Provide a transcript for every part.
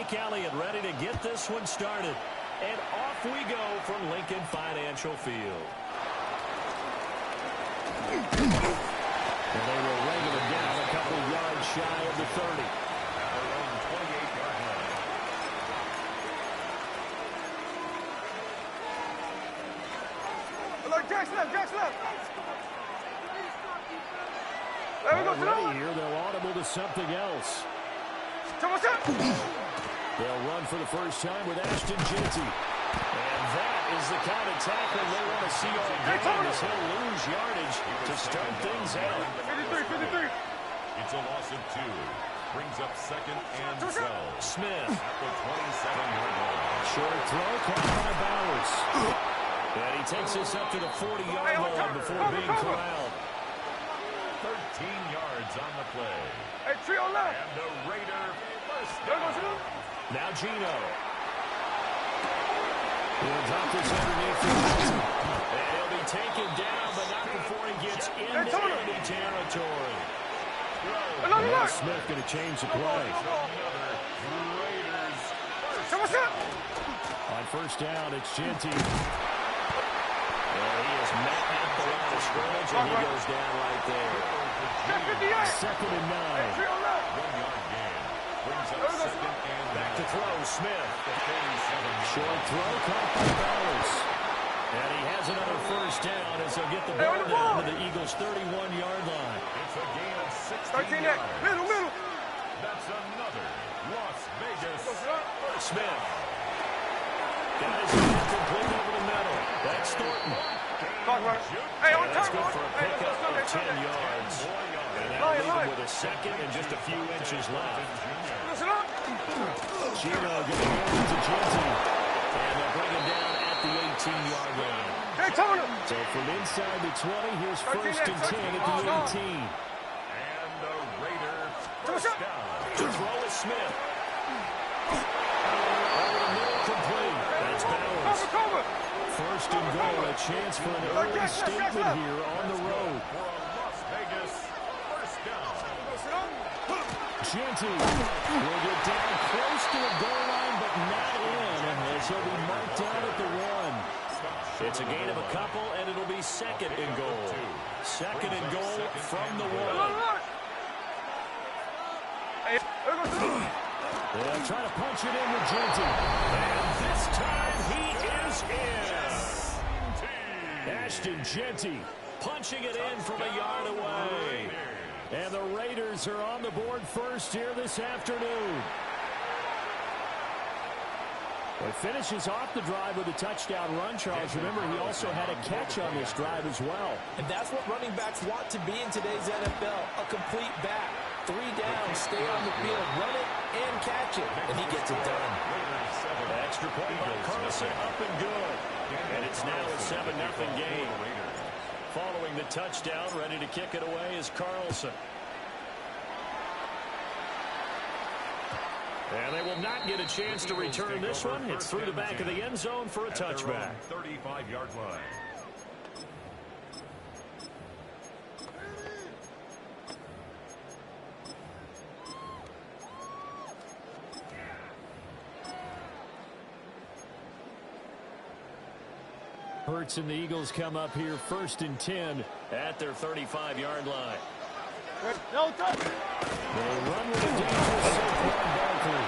Zeke Elliott ready to get this one started. And off we go from Lincoln Financial Field. And they will wrangle him down a couple yards shy of the 30. Jack's left. Already here, they'll audible to something else. They'll run for the first time with Ashton Jeanty. And that is the kind of tackle they want to see all game as he'll lose yardage to start things out. 53. It's a loss of 2. Brings up 2nd and 12. Smith. At the 27-yard line. Short throw caught by Bowers. And he takes us up to the 40-yard line before being corralled. 13 yards on the play. Hey, trio left. And the Raider first down. Now Gino. He'll drop this underneath for Johnson. And he'll be taken down, but not before he gets into enemy territory. Now Smith going to change the play. Raiders What's up? On first down, it's Jeanty. He is met at the line of scrimmage, and he goes down right there. 2nd and 9. 1-yard gain. Brings up 2nd and Back to throw, Smith. the 37. Short throw caught by Bowers. And he has another first down as he'll get the ball down to the Eagles' 31-yard line. It's a gain of 16 13 yards. middle. That's another Las Vegas first. Smith. Guys, complete over the middle. That's Thornton. Hey, on That's time, good for a pickup of 10 Sunday. yards. And that'll leave him with a second and just a few inches left. Listen up. Gino getting over to Jeanty. And they'll bring him down at the 18-yard line. Hey, Tony. So from inside the 20, here's first and 10 at the 18. And the Raider first down. To throw is Smith. Over the middle, complete. That's Bowers. Cover. First and goal, a chance for an early statement here on the road. For a Las Vegas first down. Jeanty will get down close to the goal line, but not in, as he'll be marked down at the 1. It's a gain of a couple, and it'll be 2nd and goal. 2nd and goal from the 1. They'll try to punch it in with Jeanty. And this time he is in. Ashton Jeanty punching it in from a yard away. And the Raiders are on the board first here this afternoon. He finishes off the drive with a touchdown run, Charles. Remember, he also had a catch on this drive as well. And that's what running backs want to be in today's NFL, a complete back. 3 down, stay on the field, run it, and catch it. And he gets it done. Extra point by Carlson, up and good. And it's now a 7-0 game. Following the touchdown, ready to kick it away is Carlson. And they will not get a chance to return this one. It's through the back of the end zone for a touchback. 35-yard line. Hurts and the Eagles come up here first and 10 at their 35-yard line. No touch. They run with a dangerous Saquon Barkley.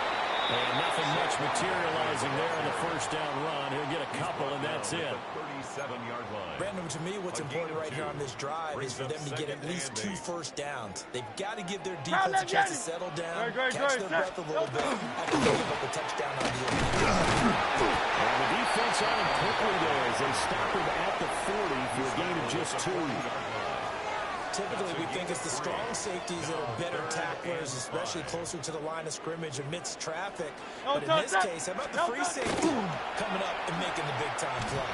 And nothing much materializing there on the first down run. He'll get a couple, and that's it. 37-yard line. Brandon, to me, what's important right here on this drive is for them to get at least 2 first downs. They've got to give their defense a chance to settle down, catch their breath a little bit, after they give up a touchdown on the end. And the defense on him quickly there as they stop him at the 40 for a gain of just 2. Typically, we think it's the strong safeties that are better tacklers, especially closer to the line of scrimmage amidst traffic. But in this case, how about the free safety coming up and making the big-time play?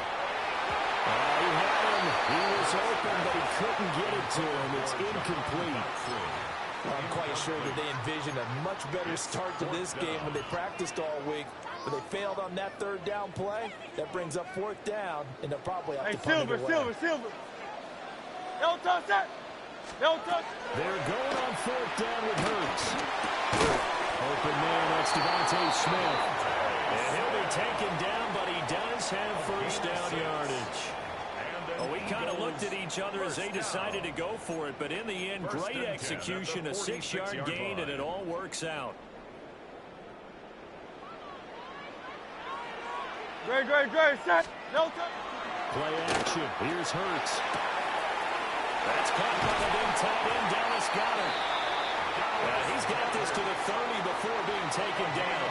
He had him. He was open, but he couldn't get it to him. It's incomplete. I'm quite sure that they envisioned a much better start to this game when they practiced all week. But they failed on that 3rd down play. That brings up 4th down, and they'll probably have to punt it away. Silver. Don't touch that. Don't touch. They're going on 4th down with Hurts. Open man, that's Devontae Smith. And he'll be taken down, but he does have first down yardage. Well, we kind of looked at each other as they decided to go for it, but in the end, great execution, a 6-yard gain, and it all works out. Great, set. No touch. Play action. Here's Hurts. That's caught by the big tight end, Dallas Goedert. He's got this to the 30 before being taken down.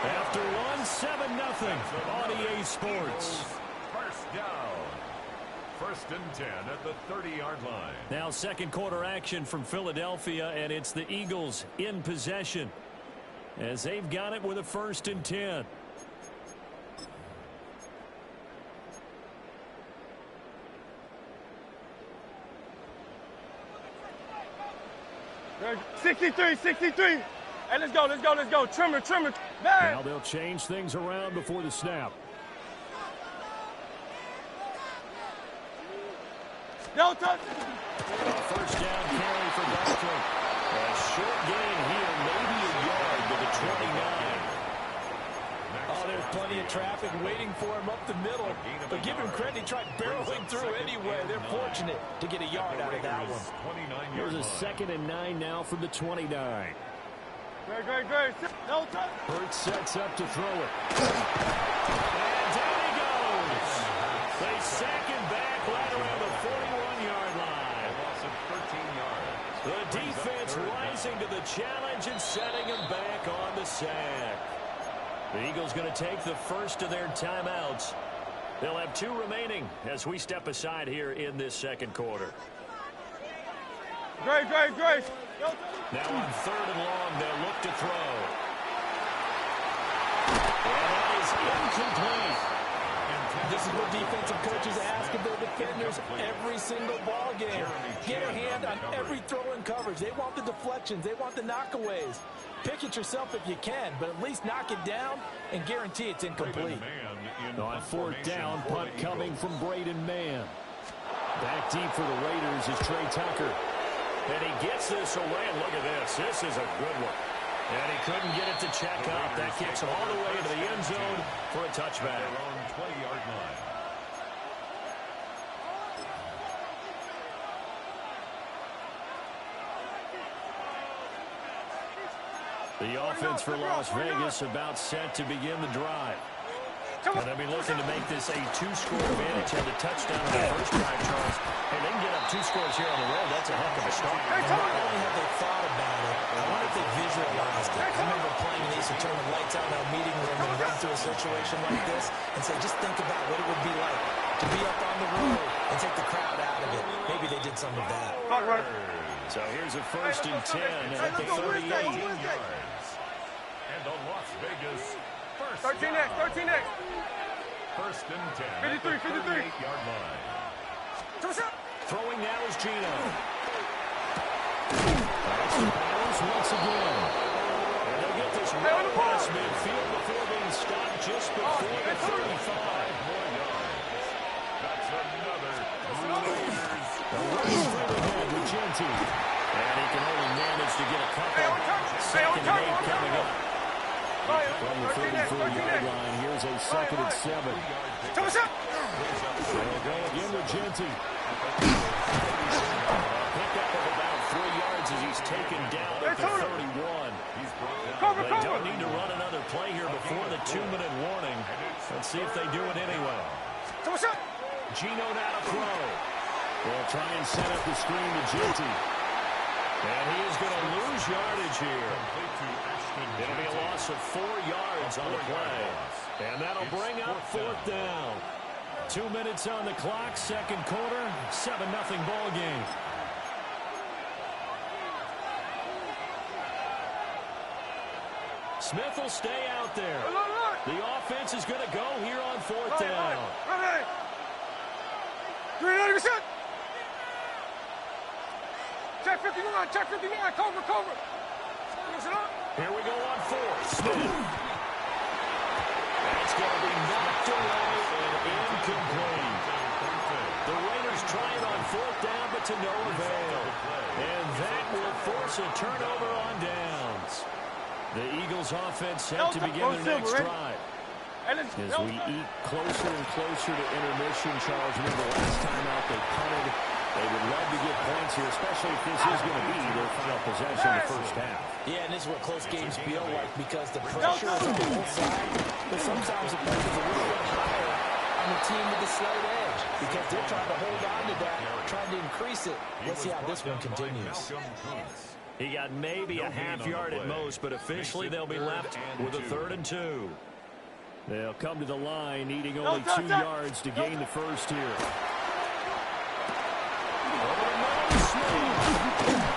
After one, 7-0 on EA Sports. First down. First and 10 at the 30-yard line. Now second quarter action from Philadelphia, and it's the Eagles in possession as they've got it with a 1st and 10. Great. 63. Hey, let's go. Trimmer. Bang. Now they'll change things around before the snap. No touch. First down carry for Barkley. A short gain here, maybe a yard to the 29. Oh, there's plenty of traffic waiting for him up the middle. But give him credit, he tried barreling through anyway. They're fortunate to get a yard out of that one. Here's a 2nd and 9 now from the 29. Great. No touch. Hurts sets up to throw it. And down he goes. They sack him back right around the 41-yard line. Loss of 13 yards. The defense rising to the challenge and setting him back on the sack. The Eagles going to take the first of their timeouts. They'll have 2 remaining as we step aside here in this second quarter. Great. Now on 3rd and long, they'll look to throw. And that is incomplete. This is what defensive coaches ask of their defenders every single ball game. Get a hand on every throw in coverage. They want the deflections. They want the knockaways. Pick it yourself if you can, but at least knock it down and guarantee it's incomplete. On 4th down, punt coming from Braden Mann. Back deep for the Raiders is Trey Tucker. And he gets this away, and look at this. This is a good one. And he couldn't get it to check up. That kicks all the way to the end zone for a touchback. On 20-yard line. The offense for Las Vegas about set to begin the drive. And they'll be looking to make this a 2-score advantage. Had the touchdown on the first drive, Charles. And they can get up 2 scores here on the road. That's a heck of a start. And not only have they thought about it, I wonder if they visualized it. I remember playing these to turn the lights out in our meeting room and run through a situation like this and say, just think about what it would be like to be up on the road and take the crowd out of it. Maybe they did some of that. So here's a 1st and 10 at the 38. And the Las Vegas first 13 next. First and 10 53. 38-yard line. Throwing now is Gino. Fires once again. And they'll get this right past midfield before being stopped just before the 35. That's another Raiders. The running through the head with Genti. And he can only manage to get a couple. 2nd and 8 coming up. From the 34-yard line, here's a 2nd and 7. They'll go again with Genti. Pickup of about 3 yards as he's taken down at the 31. They don't need to run another play here before the 2-minute warning. Let's see if they do it anyway. Gino now to throw. They'll try and set up the screen to Genti. And he is going to lose yardage here. It'll be a loss of 4 yards on the play. And that'll bring up 4th down. 2 minutes on the clock, second quarter, 7-0 ball game. Smith will stay out there. The offense is going to go here on 4th down. 390%. Check 59, cover. Here we go on 4th. Smith. That's going to be knocked away and incomplete. The Raiders try it on 4th down, but to no avail. And that will force a turnover on downs. The Eagles offense set to begin their next drive. As we eat closer and closer to intermission, Charles, remember last time out they punted. They would love to get points here, especially if this is going to be their final possession in the first half. Yeah, and this is what close games feel like because the pressure is on both sides, but sometimes the pressure is a little bit higher on the team with the slight edge because they're trying to hold on to that, trying to increase it. Let's see how this one continues. He got maybe a half yard at most, but officially they'll be left with a 3rd and 2. They'll come to the line needing only 2 yards to gain the first here.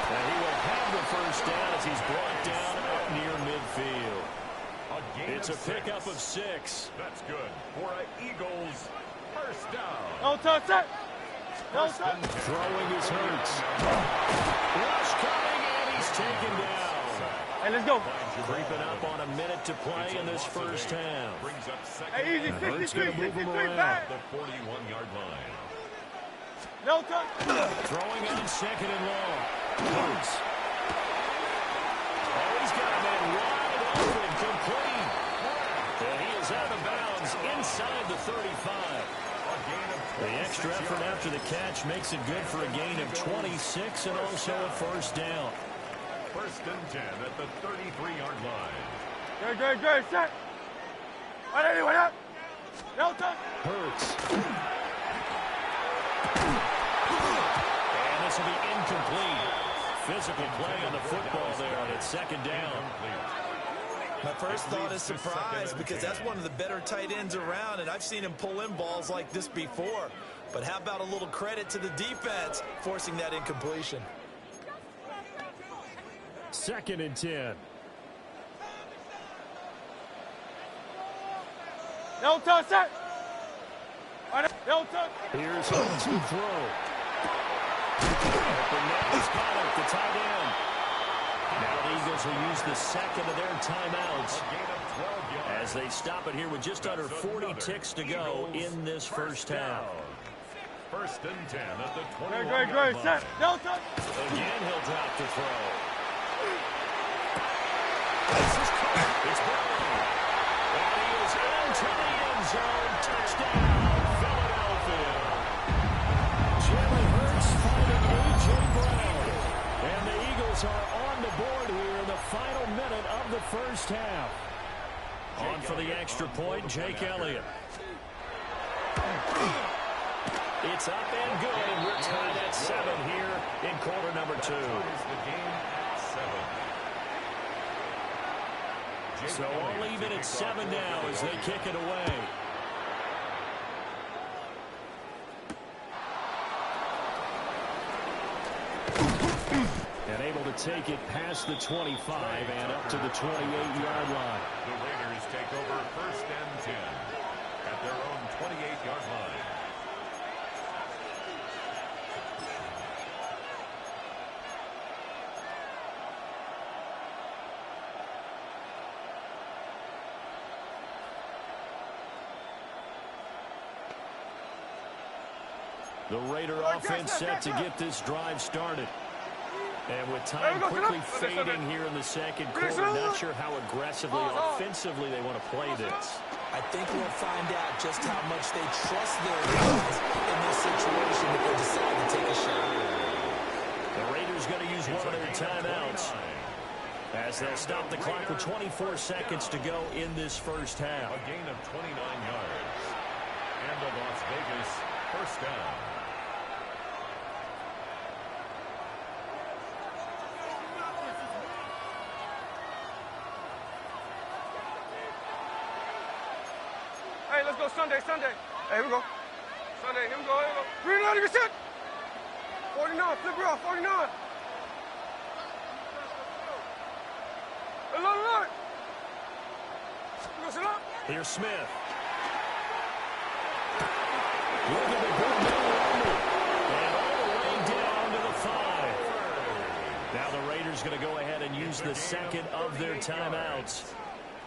And he will have the first down as he's brought down up near midfield. It's a pickup of 6. That's good for an Eagles first down. No touch that. No touch. Throwing his Hurts. Rush coming, and he's taken down. Hey, let's go. Creeping up on a minute to play in this first half. Brings up second. Hey, easy, Hurts 63, gonna move him 63, around. back. The 41-yard line. No touch. Throwing on 2nd and long. Hurts. Oh, he's got a man wide open, complete. And he is out of bounds inside the 35. The extra effort after the catch makes it good for a gain of 26 and also a first down. 1st and 10 at the 33-yard line. Good. Set. What up? No touch. Hurts. And this will be incomplete. Physical play on the football there on its 2nd down. My first thought is surprise because that's one of the better tight ends around, and I've seen him pull in balls like this before. But how about a little credit to the defense forcing that incompletion? 2nd and 10. No touch that. No touch. Here's Hurts to throw. Bernard's got it, the tight end. Now the Eagles will use the 2nd of their timeouts as they stop it here with just under 40 ticks to go in this first half. 1st and 10 at the 21-yard Great. line. Set. No touch. Again, he'll drop to throw. It's Brown. And he is into the end zone. Touchdown, Philadelphia. Jalen Hurts finding A.J. Brown. And the Eagles are on the board here in the final minute of the first half. On for the extra point, Jake Elliott. It's up and good, and we're tied at 7 here in quarter number 2. The game at 7. So I'll leave it at 7 now as they kick it away. And able to take it past the 25 and up to the 28-yard line. The Raiders take over 1st and 10 at their own 28-yard line. The Raider offense set to get this drive started. And with time quickly fading here in the 2nd quarter, not sure how aggressively, offensively they want to play this. I think we'll find out just how much they trust their guys in this situation if they decide to take a shot. The Raiders going to use one of their timeouts as they'll stop the clock with 24 seconds to go in this first half. A gain of 29 yards. And the Las Vegas first down. Hey, let's go Sunday. Hey, here we go. Sunday, here we go. Green light, you set. 49, flip it off, 49. Hey, look. You go sit up. Here's Smith. Look at the good and all the way down to the 5. Now the Raiders going to go ahead and use the 2nd of their timeouts.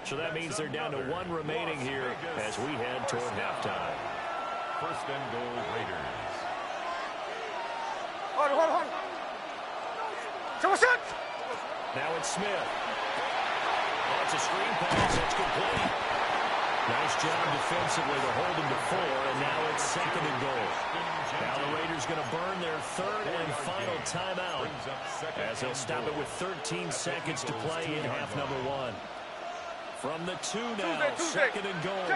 So that means they're down to 1 remaining here as we head toward halftime. 1st and goal, Raiders. Hold on. Someone set. Now it's Smith. That's a screen pass. That's complete. Nice job defensively to hold him to 4, and now it's 2nd and goal. Now the Raiders going to burn their 3rd and final timeout as they'll stop it with 13 seconds to play in half number 1. From the 2 now, 2nd and goal.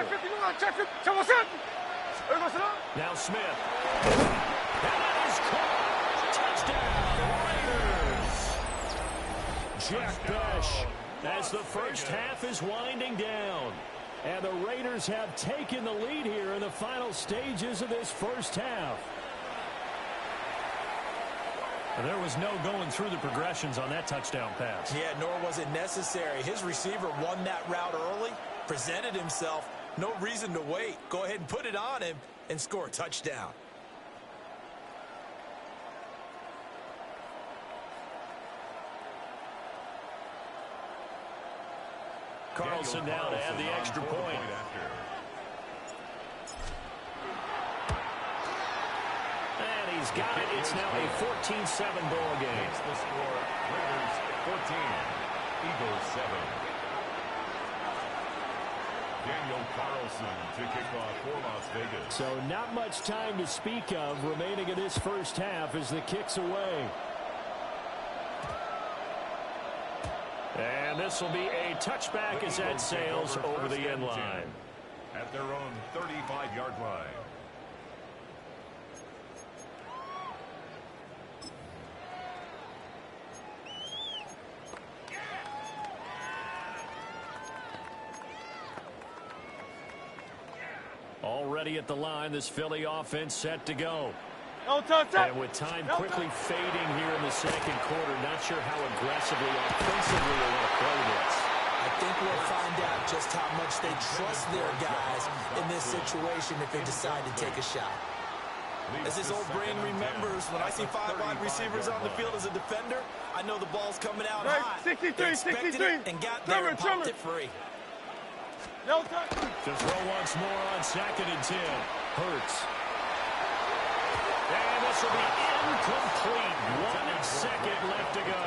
Now Smith. That is caught. Touchdown, Raiders. Jack Besh as the first half is winding down. And the Raiders have taken the lead here in the final stages of this first half. And there was no going through the progressions on that touchdown pass. Yeah, nor was it necessary. His receiver won that route early, presented himself. No reason to wait. Go ahead and put it on him and score a touchdown. Carlson now to add the extra point. And he's got it. It's now a 14-7 ball game. It's the score, Raiders 14, Eagles 7. Daniel Carlson to kick off for Las Vegas. So not much time to speak of remaining in this first half as the kick's away. And this will be a touchback as that sails over the end line. At their own 35-yard line. Already at the line, this Philly offense set to go. And with time quickly fading here in the second quarter, not sure how aggressively, offensively they want to play this. I think we'll find out just how much they trust their guys in this situation if they decide to take a shot. As this old brain remembers, when I see 5 wide receivers on the field as a defender, I know the ball's coming out hot. 63, They expected 63. it and got there and popped it free. To throw once more on 2nd and 10. Hurts. And this will be incomplete. 1 second left to go.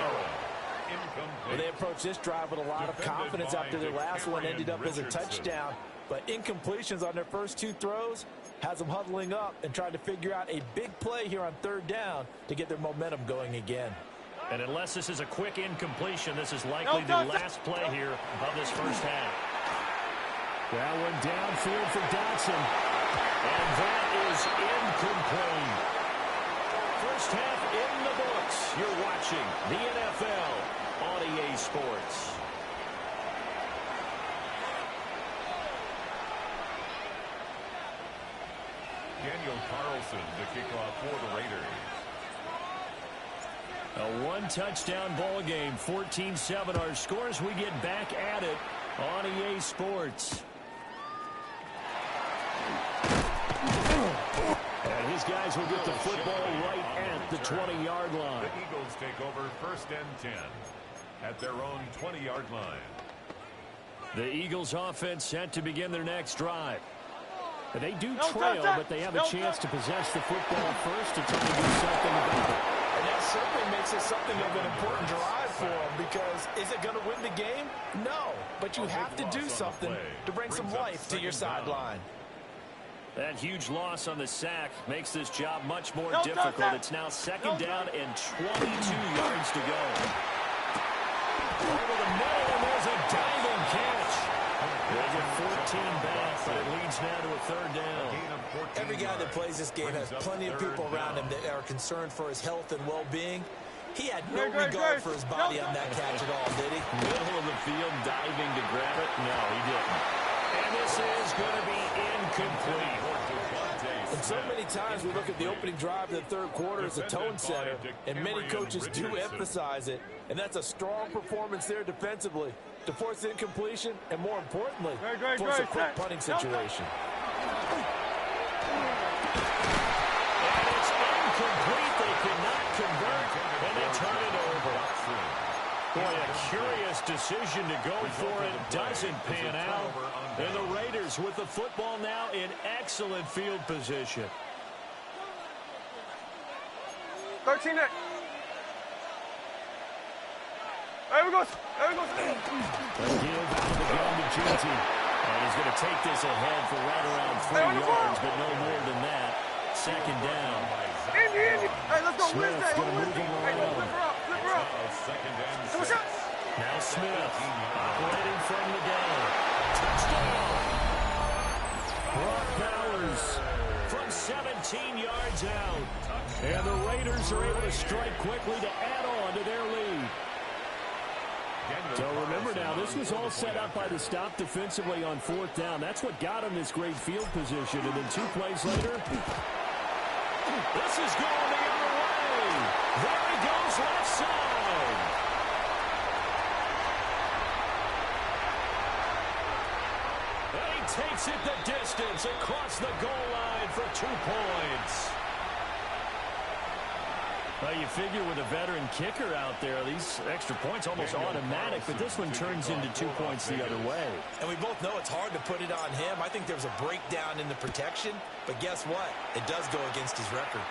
Well, they approached this drive with a lot of confidence after their last one ended up as a touchdown. But incompletions on their first 2 throws has them huddling up and trying to figure out a big play here on 3rd down to get their momentum going again. And unless this is a quick incompletion, this is likely the last play here of this first half. That one downfield for Dotson. And that is incomplete. First half in the books. You're watching the NFL on EA Sports. Daniel Carlson to kick off for the Raiders. A 1-touchdown ball game, 14-7 our scores. We get back at it on EA Sports. And his guys will get the football right at the 20-yard line. The Eagles take over 1st and 10 at their own 20-yard line. The Eagles offense set to begin their next drive. They do trail, but they have a chance to possess the football first to try to do something about it. And that certainly makes it something of an important drive for them, because is it going to win the game? No, but you have to do something to bring some life to your sideline. That huge loss on the sack makes this job much more difficult. It's now 2nd down and 22 yards to go. Over the middle, and there's a diving catch. They'll get 14 back, but it leads now to a 3rd down. Every guy that plays this game has plenty of people around him that are concerned for his health and well-being. He had no regard for his body on that catch at all, did he? Middle of the field, diving to grab it. No, he didn't. And this is going to be incomplete. And so many times we look at the opening drive of the 3rd quarter as a tone setter, and many coaches do emphasize it, and that's a strong performance there defensively to force incompletion and, more importantly, force a quick punting situation. And it's incomplete. They could not convert, and they turn it over. Boy, a curious decision to go for it. Doesn't pan out. And the Raiders with the football now in excellent field position. 13. There we go. There we go. A give out of the gun to JT. And he's going to take this ahead for right around 3 yards, but no more than that. Second down. Indy. Hey, let's go Smith's going to move him Hey, around. flip her up. Flip her up. Second and Come on, 6. shot. Now Smith operating from the gun. Touchdown. Brock Bowers from 17 yards out. And the Raiders are able to strike quickly to add on to their lead. So remember now, this was all set up by the stop defensively on 4th down. That's what got him this great field position. And then 2 plays later, this is going the other way. There he goes, left side. And he takes it the distance across the goal line for 2 points. Well, you figure with a veteran kicker out there, these extra points almost automatic, but this one turns into 2 points the other way. And we both know it's hard to put it on him. I think there was a breakdown in the protection, but guess what? It does go against his record.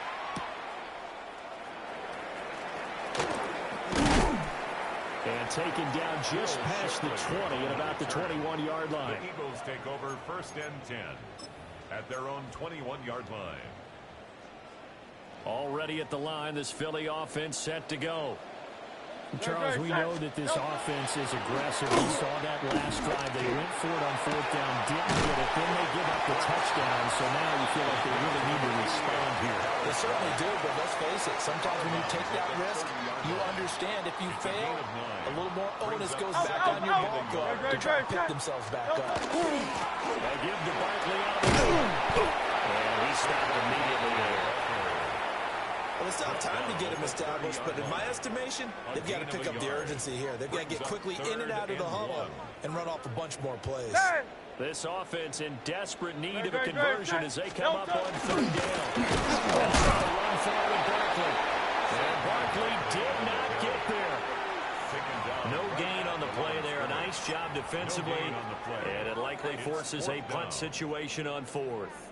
And taken down just past the 20 at about the 21-yard line. The Eagles take over 1st and 10 at their own 21-yard line. Already at the line, this Philly offense set to go. Charles, we know that this offense is aggressive. We saw that last drive. They went for it on 4th down, didn't get it. Then they give up the touchdown. So now you feel like they really need to respond here. They certainly do, but let's face it. Sometimes when you take that risk, you understand if you fail, a little more onus goes back on your ball club to try and pick themselves back up. They give to Barkley out of the and he stopped immediately there. Well, it's not time to get him established, but in my estimation, they've got to pick up the urgency here. They've got to get quickly in and out of the huddle and run off a bunch more plays. This offense in desperate need of a conversion as they come up on 3rd down. That's a run for it with Barkley. And Barkley did not get there. No gain on the play there. A nice job defensively. And it likely forces a punt situation on 4th.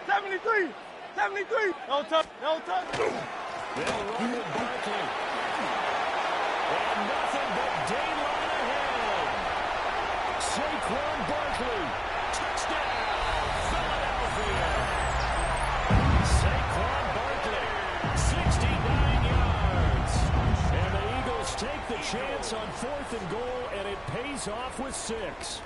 73. No touch. They'll run with Barkley. And nothing but daylight ahead. Saquon Barkley. Touchdown, Philadelphia. Saquon Barkley, 69 yards. And the Eagles take the chance on 4th and goal, and it pays off with 6.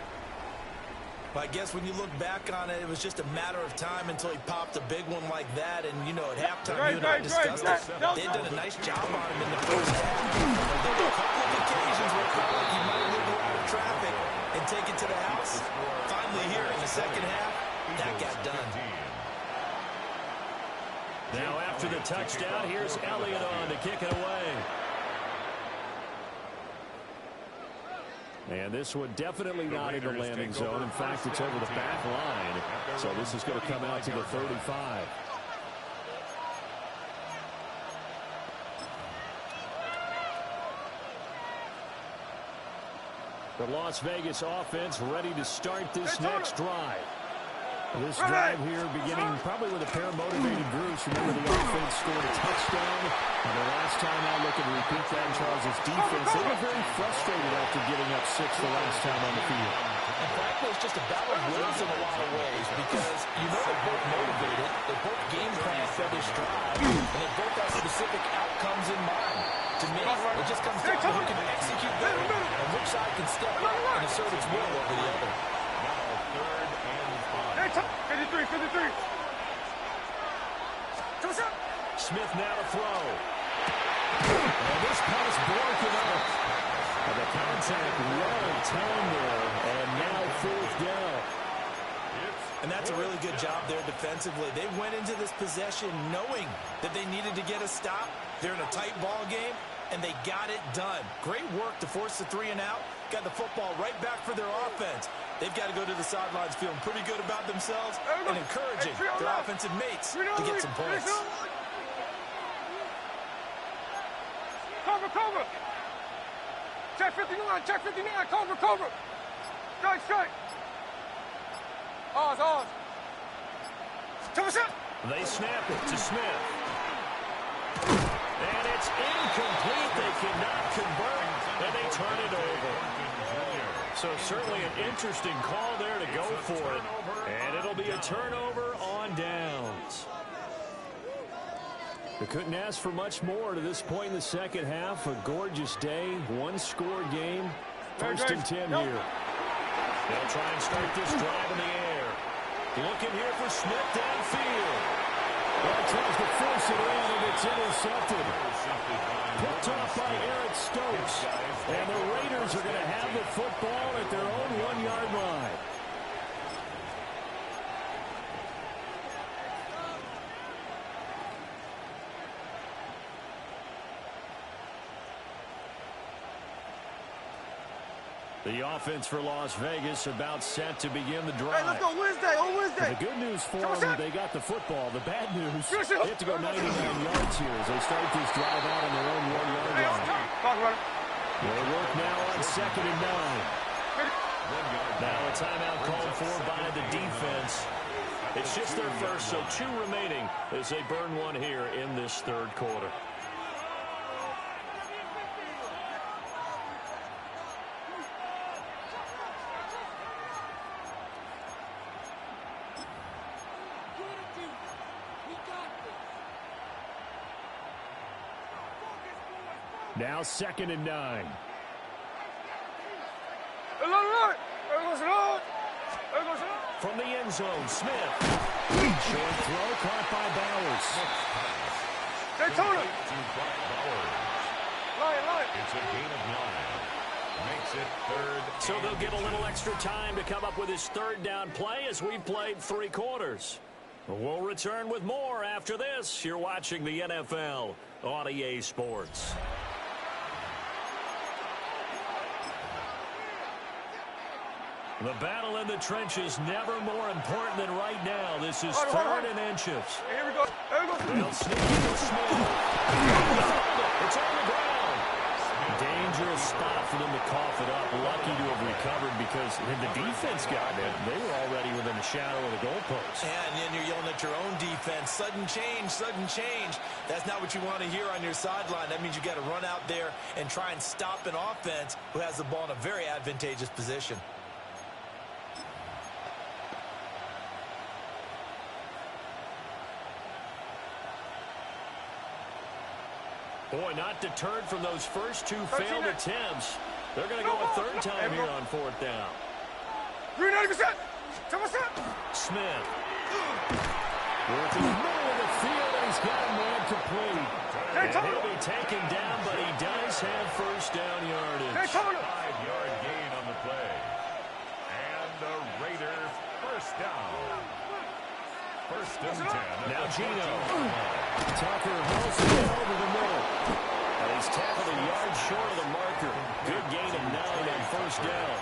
But I guess when you look back on it, it was just a matter of time until he popped a big one like that. And, you know, at halftime, you and I discussed it. They did a nice job on him in the first half. There were a couple of occasions where it felt like he might have moved out of traffic and take it to the house. Finally here in the second half, that got done. Now after the touchdown, here's Elliott on to kick it away. And this one definitely not in the landing zone. In fact, it's over the back line. So this is going to come out to the 35. The Las Vegas offense ready to start this next drive. This drive here beginning probably with a pair of motivated groups. Remember, the offense scored a touchdown. And the last time I look at repeat that in Charles' defense, they were very frustrated after giving up 6 the last time on the field. And frankly, it's just a battle of wills in a lot of ways because you know they're both motivated, they both game plan for this drive, and they both have specific outcomes in mind. To me, it just comes down to who can execute better and which side can step up and assert its will over the other. 53. Smith now to throw. And this pass broken up. And the contact well timed there. And now 4th down. And that's a really good job there defensively. They went into this possession knowing that they needed to get a stop. They're in a tight ball game, and they got it done. Great work to force the 3 and out. Got the football right back for their offense. They've got to go to the sidelines feeling pretty good about themselves and encouraging their offensive mates to get some points. Cover. Check 59. Cover. Strike. Ours. They snap it to Smith. It's incomplete. They cannot convert, and they turn it over. So certainly an interesting call there to go for it. And it'll be a turnover on downs. They couldn't ask for much more to this point in the second half. A gorgeous day, one-score game. First and 10 here. They'll try and start this drive in the air. Looking here for Smith downfield. Well, tries to force it in, and it's intercepted. Picked off by Eric Stokes. And the Raiders are going to have the football at their own 1-yard line. The offense for Las Vegas about set to begin the drive. Hey, let's go Wednesday, on Wednesday. The good news for them, they got the football. The bad news, they have to go 99 yards here as they start this drive out on their own 1-yard line. They work now on 2nd and 9. Now a timeout called for by the defense. It's just their first, so 2 remaining as they burn one here in this third quarter. Now 2nd and 9. From the end zone, Smith. Short throw caught by Bowers. Daytona. It's a gain of 9. Makes it 3rd. So they'll get a little extra time to come up with his 3rd down play as we've played 3 quarters. We'll return with more after this. You're watching the NFL on EA Sports. The battle in the trenches never more important than right now. This is 3rd and inches. Here we go. They'll sneak into Smith. It's on the ground. Dangerous spot for them to cough it up. Lucky to have recovered because the defense got it. They were already within the shadow of the goalpost. And then you're yelling at your own defense. Sudden change, sudden change. That's not what you want to hear on your sideline. That means you got to run out there and try and stop an offense who has the ball in a very advantageous position. Boy, not deterred from those first 2 failed attempts. They're going to go a 3rd time here on 4th down. Smith. Working the middle of the field, and he's got a man complete. And he'll be taken down, but he does have 1st down yardage. 5-yard gain on the play. And the Raiders 1st down. 1st and 10. Now Gino. Tucker hauls it over the middle. And he's tackled a yard short of the marker. Good gain of 9 on 1st down.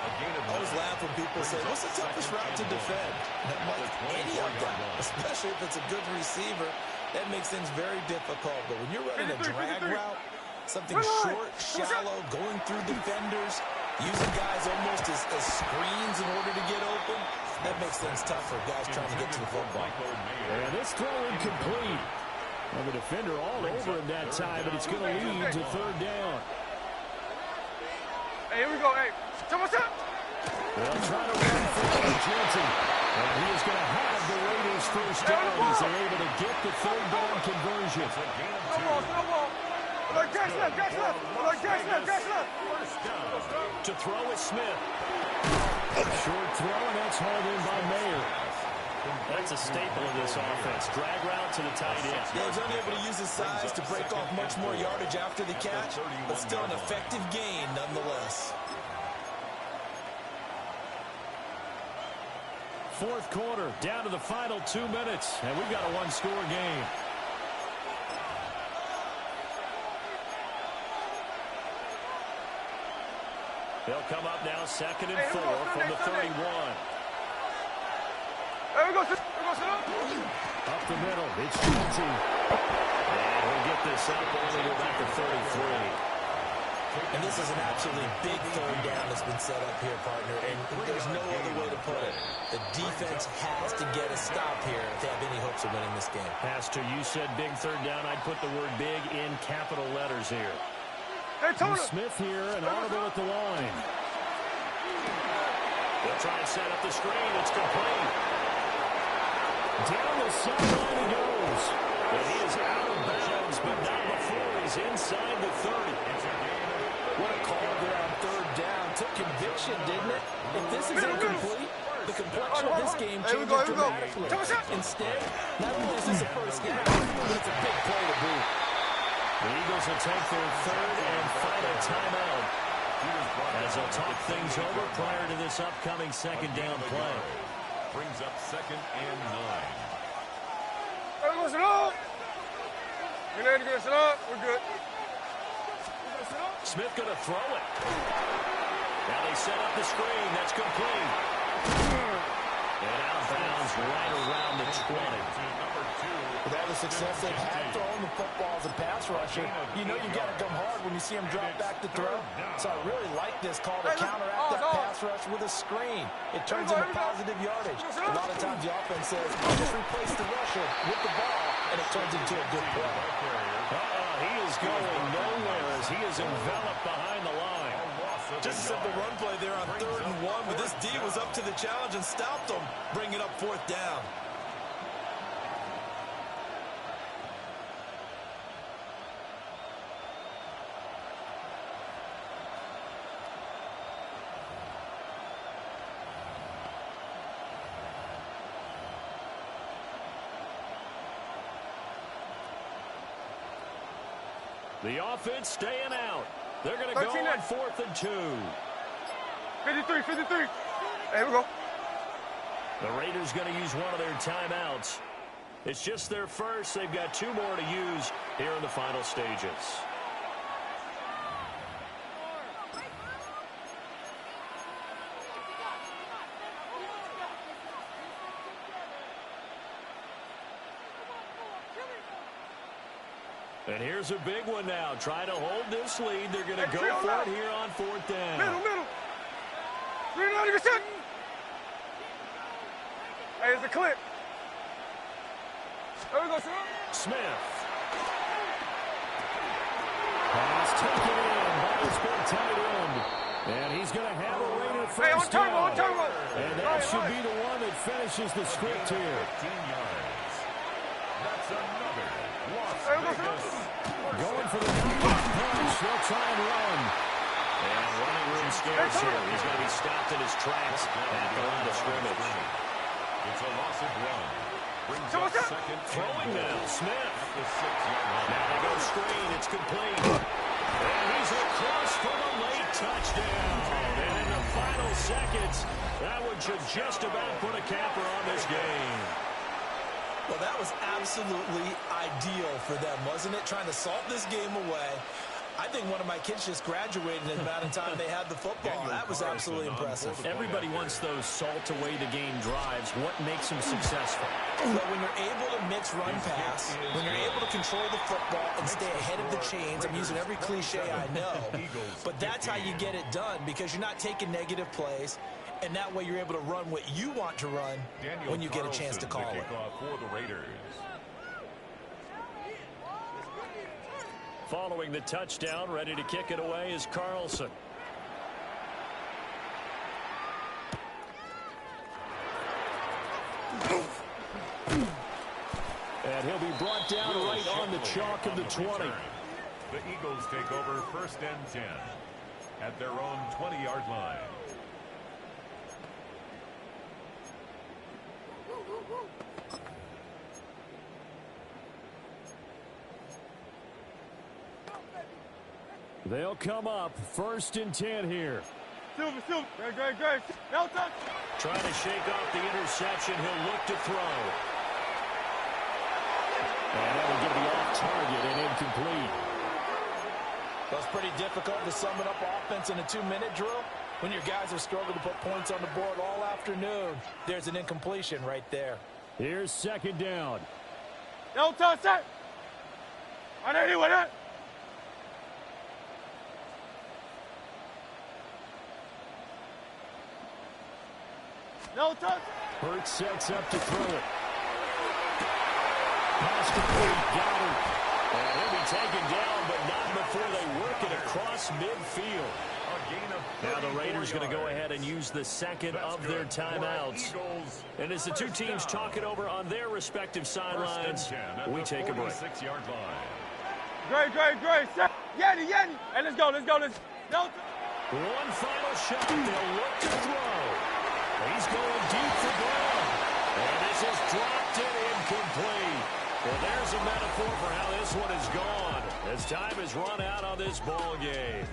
I always laugh when people say, what's the toughest route to defend? And I'm like, any of them, especially if it's a good receiver. That makes things very difficult. But when you're running a drag route, something short, shallow, going through defenders, using guys almost as screens in order to get open, that makes things tough for guys trying to get to the football. And this throw incomplete. Well, the defender all over him that time, but it's going to lead to 3rd down. Hey, here we go. Hey, what's up? They'll try to run for Jensen. And he is going to have the Raiders 1st down. He's able to get the 3rd down conversion. To throw is Smith. Short throw, and that's hauled in by Mayer. That's a staple of this offense. Drag route to the tight end. Yeah, he's only able to use his size to break off much more yardage after the catch, but still an effective gain nonetheless. 4th quarter, down to the final 2 minutes, and we've got a 1-score game. They'll come up now 2nd and 4 from the 31. There we go. Up the middle, it's Jensen. And he'll get this up only to about the 33. And this is an absolutely big third down that's been set up here, partner, and there's no other way to put it. The defense has to get a stop here if they have any hopes of winning this game. Pastor, you said big third down. I'd put the word big in capital letters here. Hey, Smith here, an audible at the line. They'll try and set up the screen. It's complete. Down the sideline he goes. And he is out of bounds, but not before he's inside the 30. What a call there on third down. Took conviction, didn't it? If this is incomplete, the complexion of this game changes dramatically. Instead, not only is this a first down, but it's a big play to boot. The Eagles will take their third and final timeout as they'll talk things over prior to this upcoming second down play. Brings up 2nd and 9. Hey, listen up. We're ready to get set up. We're good. Smith going to throw it. Now they set up the screen. That's complete. And out of bounds right around the 20. With all the success they've had throwing the football as a pass rusher, you know you got to come hard when you see him drop back to throw. So I really like this call to counteract that pass rush with a screen. It turns into positive yardage. A lot of times the offense says, just replace the rusher with the ball, and it turns into a good play. He is going nowhere as he is enveloped behind the line. Just a simple run play there on 3rd and 1, but this D was up to the challenge and stopped them, bringing up 4th down. The offense staying out. They're going to go on 4th and 2. 53. Hey, here we go. The Raiders going to use one of their timeouts. It's just their first. They've got 2 more to use here in the final stages. And here's a big one now. Trying to hold this lead. They're going to go for it here on 4th down. Middle. Hey, it's a clip. There we go, sir. Smith. Pass taken in by his big tight end. And he's going to have a Raider first down. And that should be the one that finishes the script here. 15 yards. That's another loss. Going for the knockoff punch. They'll try and run. And running room scares here. He's going to be stopped in his tracks at the line of scrimmage. It's a loss of 1. Brings up 2nd. Throwing now. Smith. Now they go screen. It's complete. And he's across for the late touchdown. And in the final seconds, that one should just about put a capper on this game. Well, that was absolutely ideal for them, wasn't it? Trying to salt this game away. I think one of my kids just graduated in the amount of time they had the football. That was absolutely impressive. Everybody wants those salt-away-the-game drives. What makes them successful? Well, when you're able to mix run pass, when you're able to control the football and stay ahead of the chains, I'm using every cliche I know, but that's how you get it done because you're not taking negative plays, and that way you're able to run what you want to run when you get a chance to call it. For the Raiders. Following the touchdown, ready to kick it away is Carlson. And he'll be brought down right on the chalk of the 20. The Eagles take over 1st and 10 at their own 20-yard line. They'll come up 1st and 10 here. Silver. Great. Trying to shake off the interception. He'll look to throw. And that will get the off target and incomplete. Well, it's pretty difficult to sum it up offense in a 2-minute drill. When your guys have struggled to put points on the board all afternoon, there's an incompletion right there. Here's 2nd down. Don't touch that. I know you with it. No touch. Hurts sets up to throw it. Pass complete, got him. And he'll be taken down, but not before they work it across midfield. Now the Raiders going to go ahead and use the second of their timeouts. And as the two teams talk it over on their respective sidelines, we take a break. Great. Yanni. Hey, let's go. No. One final shot. They'll look to throw. He's going deep for Brown. And this is dropped and incomplete. Well, there's a metaphor for how this one is gone as time has run out on this ball game.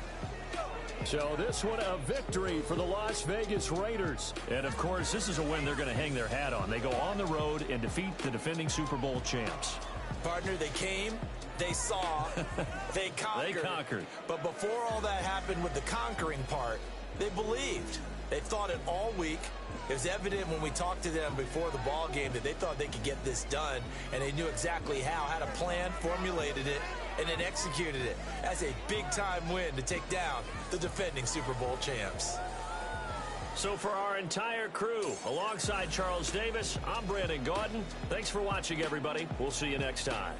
So this one a victory for the Las Vegas Raiders. And, of course, this is a win they're going to hang their hat on. They go on the road and defeat the defending Super Bowl champs. Partner, they came, they saw, they conquered. They conquered. But before all that happened with the conquering part, they believed. They thought it all week. It was evident when we talked to them before the ball game that they thought they could get this done, and they knew exactly how, had a plan, formulated it, and then executed it. That's a big-time win to take down the defending Super Bowl champs. So for our entire crew, alongside Charles Davis, I'm Brandon Gaudin. Thanks for watching, everybody. We'll see you next time.